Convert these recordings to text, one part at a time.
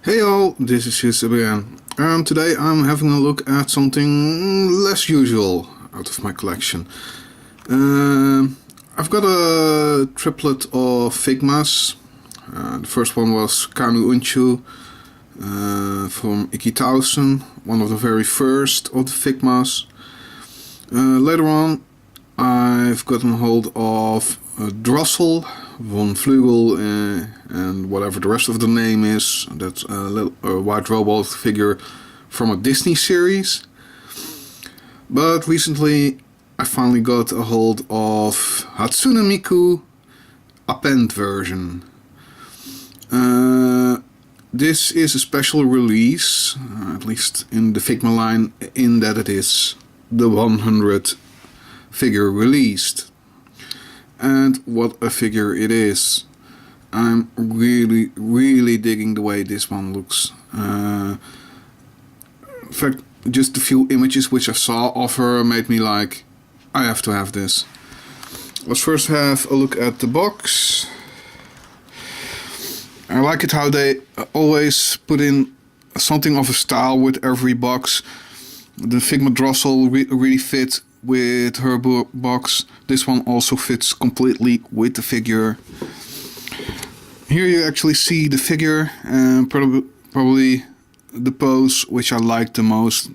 Hey all, this is Eucep again. Today I'm having a look at something less usual out of my collection. I've got a triplet of Figmas. The first one was Kanu Unchu from Iki one of the very first of the Figmas. Later on I've gotten hold of Drossel, Von Flügel, and whatever the rest of the name is. That's a white robot figure from a Disney series. But recently I finally got a hold of Hatsune Miku append version. This is a special release, at least in the Figma line, in that it is the 100th figure released. And what a figure it is. I'm really digging the way this one looks. In fact, just a few images which I saw of her made me like, I have to have this. Let's first have a look at the box. I like it how they always put in something of a style with every box. The Figma Drossel really fit with her box. This one also fits completely with the figure. Here you actually see the figure and probably the pose which I like the most.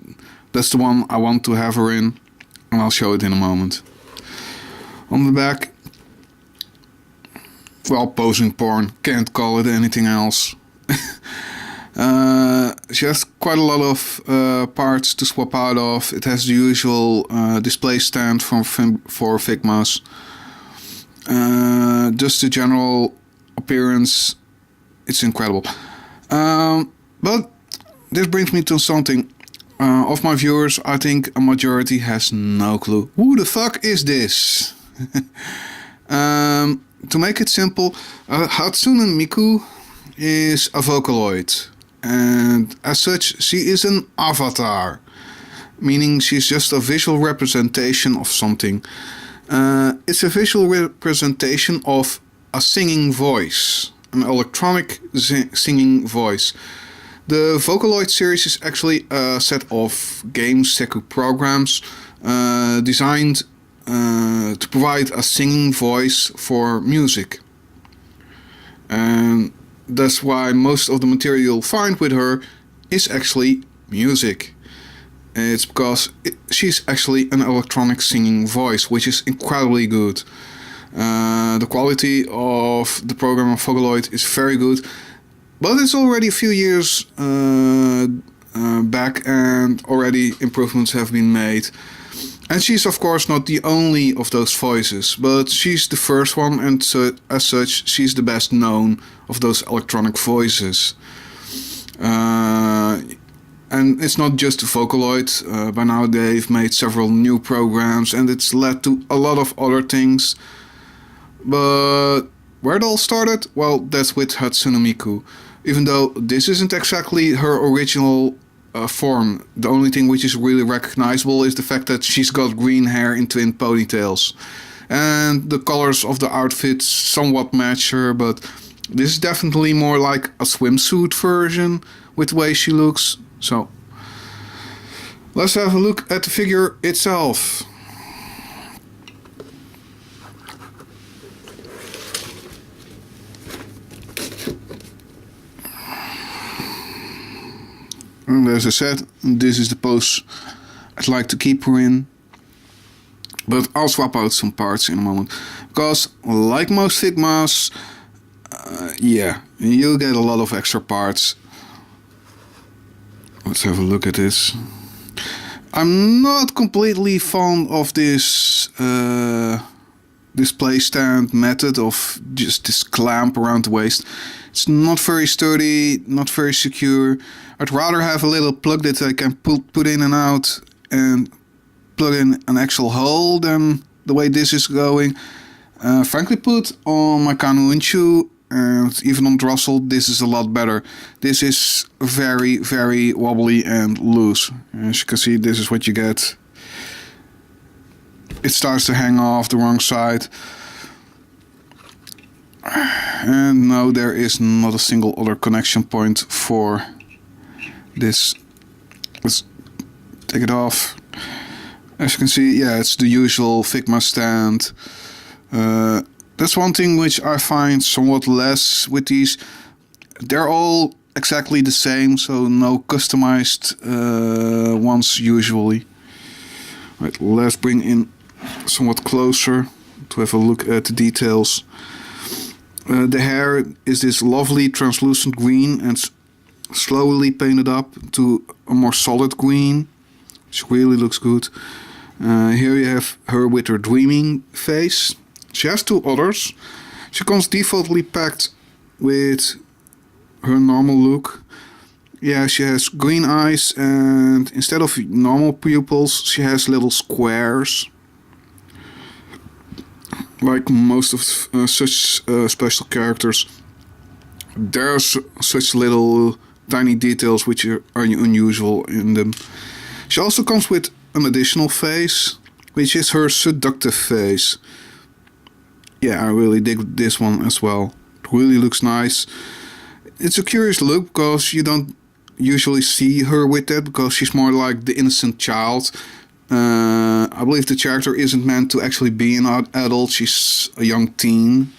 That's the one I want to have her in, and I'll show it in a moment. On the back, well, posing porn, can't call it anything else. She has quite a lot of parts to swap out of. It has the usual display stand for Figmas. Just the general appearance, it's incredible. But this brings me to something. Of my viewers, I think a majority has no clue. Who the fuck is this? To make it simple, Hatsune Miku is a Vocaloid. And as such, she is an avatar, meaning she's just a visual representation of something. It's a visual representation of a singing voice, an electronic singing voice. The Vocaloid series is actually a set of game Seku programs designed to provide a singing voice for music. And that's why most of the material you'll find with her is actually music. It's because she's actually an electronic singing voice, which is incredibly good. The quality of the program of Vocaloid is very good, but it's already a few years back and already improvements have been made. And she's of course not the only of those voices, but she's the first one, and so, as such she's the best known of those electronic voices. And it's not just a Vocaloid. By now they've made several new programs and it's led to a lot of other things. But where it all started? Well, that's with Hatsune Miku. Even though this isn't exactly her original form, the only thing which is really recognizable is the fact that she's got green hair in twin ponytails. And the colors of the outfits somewhat match her, but this is definitely more like a swimsuit version with the way she looks. So, let's have a look at the figure itself. And as I said, this is the pose I'd like to keep her in. But I'll swap out some parts in a moment. Because, like most Figmas, yeah, you'll get a lot of extra parts. Let's have a look at this. I'm not completely fond of this display stand method of just this clamp around the waist. It's not very sturdy, not very secure. I'd rather have a little plug that I can put in and out and plug in an actual hole than the way this is going. Frankly put, on my Kanu Unchu and even on Drossel, this is a lot better. This is very wobbly and loose. As you can see, this is what you get. It starts to hang off the wrong side. And no, there is not a single other connection point for this. Let's take it off. As you can see, yeah, it's the usual Figma stand. That's one thing which I find somewhat less with these. They're all exactly the same, so no customized ones usually. Right, let's bring in somewhat closer to have a look at the details. The hair is this lovely translucent green and slowly painted up to a more solid green, which really looks good. Here you have her with her dreaming face. She has two others. She comes defaultly packed with her normal look. Yeah, she has green eyes, and instead of normal pupils, she has little squares. Like most of such special characters, there's such little tiny details which are unusual in them. She also comes with an additional face, which is her seductive face. Yeah, I really dig this one as well. It really looks nice. It's a curious look because you don't usually see her with that, because she's more like the innocent child. I believe the character isn't meant to actually be an adult. She's a young teen.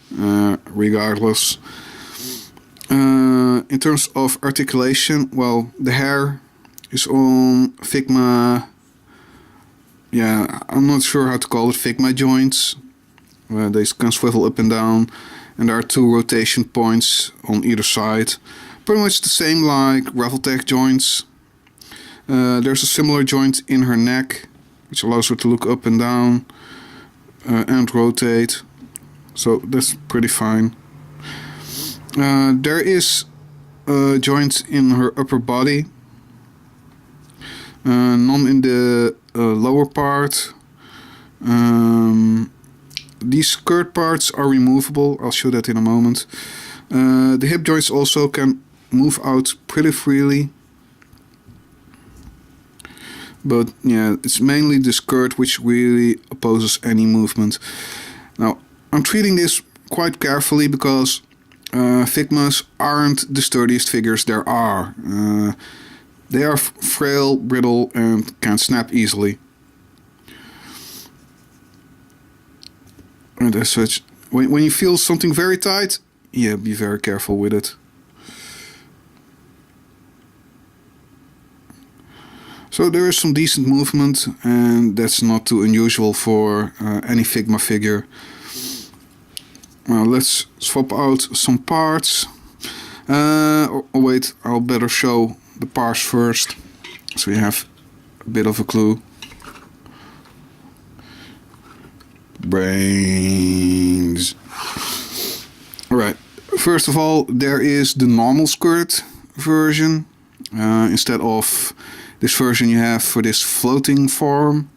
Regardless. In terms of articulation, well, the hair is on Figma. Yeah, I'm not sure how to call it. Figma joints. They can swivel up and down, and there are two rotation points on either side. Pretty much the same like Reveltech joints. There's a similar joint in her neck, which allows her to look up and down and rotate. So that's pretty fine. There is a joint in her upper body, none in the lower part. These skirt parts are removable. I'll show that in a moment. The hip joints also can move out pretty freely. But yeah, it's mainly the skirt which really opposes any movement. Now, I'm treating this quite carefully because Figmas aren't the sturdiest figures there are. They are frail, brittle, and can snap easily. And as such, when you feel something very tight, yeah, be very careful with it. So there is some decent movement, and that's not too unusual for any Figma figure. Let's swap out some parts. Oh wait, I'll better show the parts first, so you have a bit of a clue. Brains. Alright, first of all, there is the normal skirt version. Instead of this version you have for this floating form.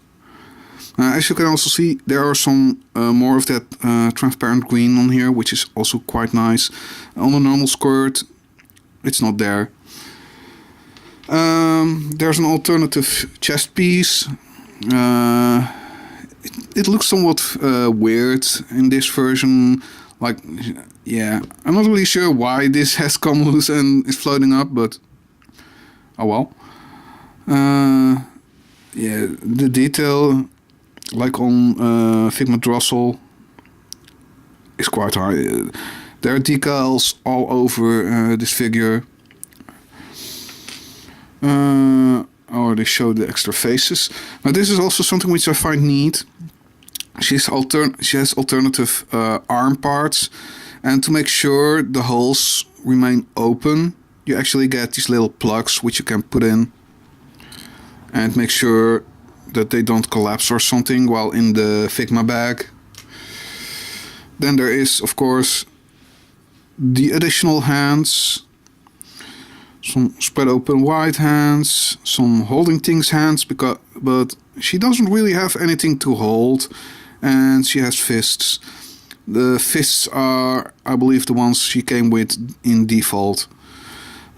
As you can also see, there are some more of that transparent green on here, which is also quite nice. On the normal skirt, it's not there. There's an alternative chest piece. It looks somewhat weird in this version. Like, yeah, I'm not really sure why this has come loose and is floating up, but oh well. Yeah, the detail, like on Figma Drossel, is quite high. There are decals all over this figure. I already showed the extra faces. Now this is also something which I find neat. She has alternative arm parts, and to make sure the holes remain open, you actually get these little plugs which you can put in and make sure that they don't collapse or something while in the Figma bag. Then there is, of course, the additional hands. Some spread open wide hands, some holding things hands, but she doesn't really have anything to hold, and she has fists. The fists are, I believe, the ones she came with in default.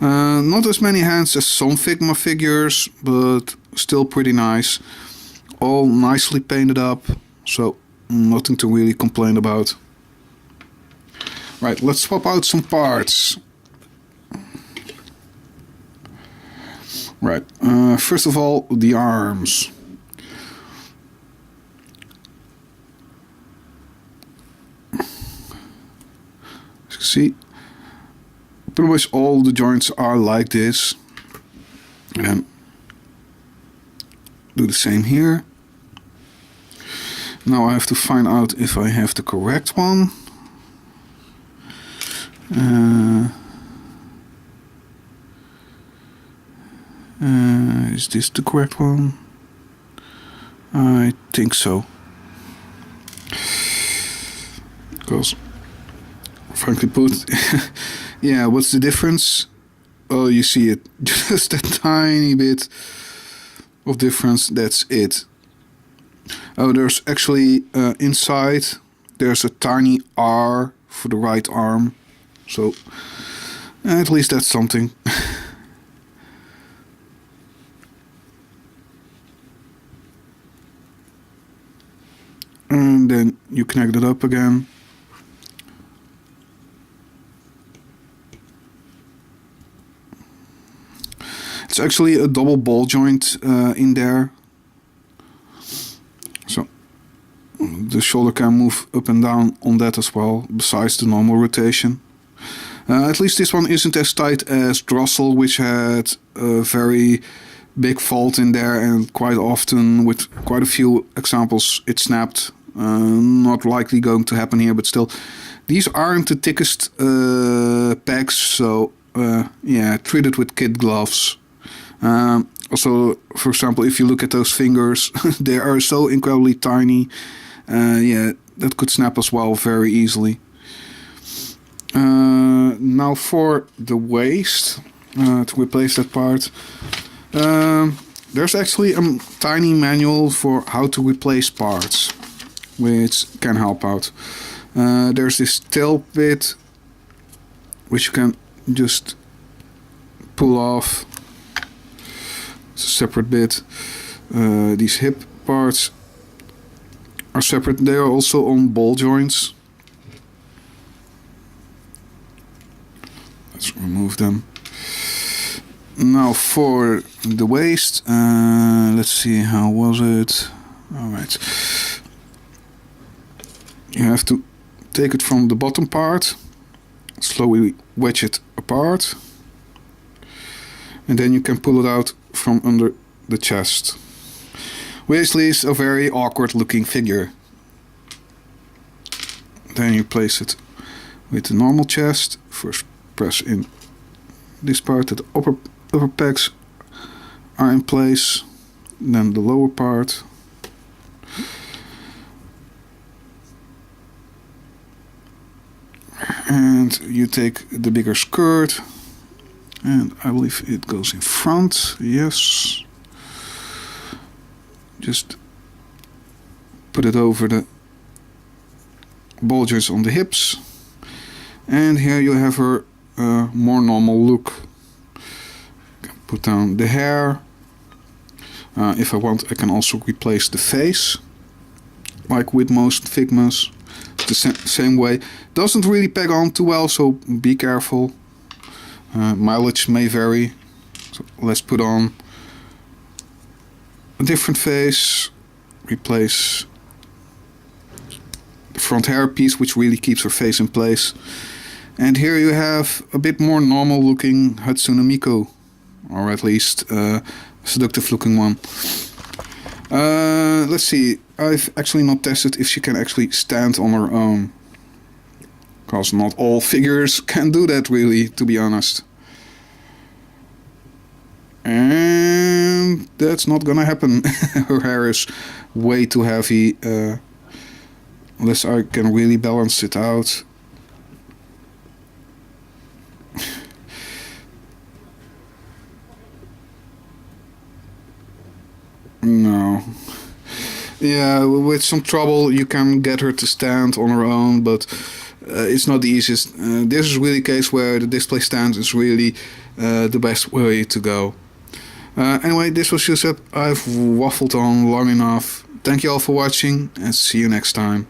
Not as many hands as some Figma figures, but still pretty nice. All nicely painted up, so nothing to really complain about. Right, let's swap out some parts. Right, first of all, the arms. As you can see, pretty much all the joints are like this. And do the same here. Now I have to find out if I have the correct one. Is this the correct one? I think so. Because, frankly put, yeah, what's the difference? Oh, you see it. Just a tiny bit of difference, that's it. Oh, there's actually inside, there's a tiny R for the right arm. So, at least that's something. And then you connect it up again. It's actually a double ball joint in there. So the shoulder can move up and down on that as well, besides the normal rotation. At least this one isn't as tight as Drossel, which had a very big fault in there, and quite often, with quite a few examples, it snapped. Not likely going to happen here, but still, these aren't the thickest pegs, so yeah, treat it with kid gloves. Also, for example, if you look at those fingers, they are so incredibly tiny. Yeah, that could snap as well very easily. Now for the waist, to replace that part, there's actually a tiny manual for how to replace parts, which can help out. There's this tail bit, which you can just pull off. It's a separate bit. These hip parts are separate. They are also on ball joints. Let's remove them. Now for the waist, let's see, how was it? Alright. You have to take it from the bottom part, slowly wedge it apart, and then you can pull it out from under the chest. Which leaves a very awkward looking figure. Then you place it with the normal chest. First press in this part that the upper pegs are in place, then the lower part. And you take the bigger skirt, and I believe it goes in front, yes. Just put it over the bulges on the hips, and here you have her more normal look. Put down the hair. If I want, I can also replace the face, like with most Figmas. The same way. Doesn't really peg on too well, so be careful. Mileage may vary. So let's put on a different face. Replace the front hair piece, which really keeps her face in place. And here you have a bit more normal looking Hatsune Miku, or at least a seductive looking one. Let's see, I've actually not tested if she can actually stand on her own, because not all figures can do that really, to be honest. And that's not gonna happen. Her hair is way too heavy, unless I can really balance it out. No. Yeah, with some trouble you can get her to stand on her own, but it's not the easiest. This is really a case where the display stand is really the best way to go. Anyway, this was Eucep. I've waffled on long enough. Thank you all for watching, and see you next time.